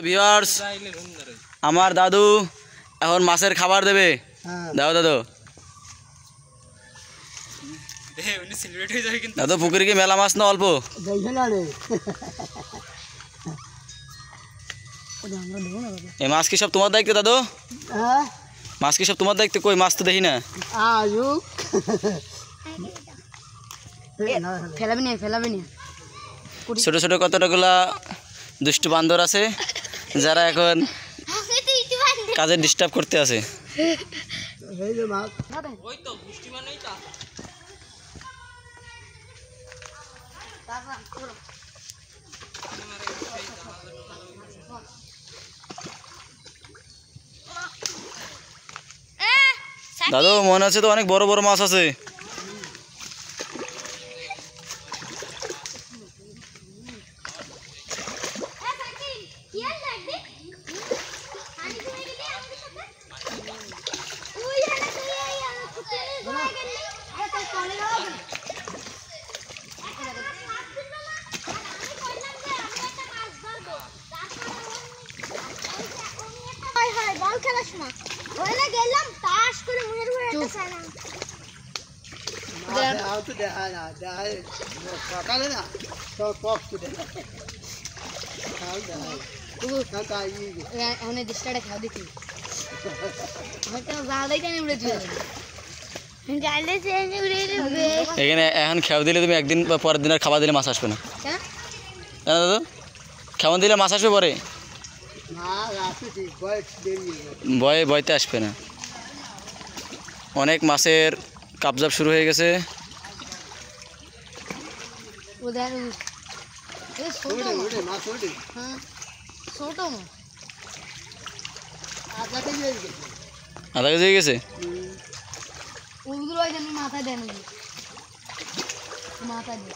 Viewers, আমার দাদু এখন মাছের খাবার দেবে। দাও দাদু। দাদু পুকুরে কি মেলা মাছ না অল্প? এই মাছ কি সব তোমার দায়িত্ব দাদু? মাছ কি সব তোমার দায়িত্ব? কই মাছ তো দেখি না। ছোট ছোট কতটাগুলা দুষ্টু বান্দর আছে যারা এখন কাজে ডিস্টার্ব করতে আছে। দাদু মনে হচ্ছে তো অনেক বড় বড় মাছ আছে। এখানে এখন খেয়াল দিলে তুমি একদিন বা পরের দিন আর খাবার দিলে মাছ আসবে না। দাদু খেমন দিলে মাছ আসবে পরে? বয়তে আসবে না। অনেক মাছের কাবজাব শুরু হয়ে গেছে। আধা কেজি হয়ে গেছে। মাথা দেন মাথা দেন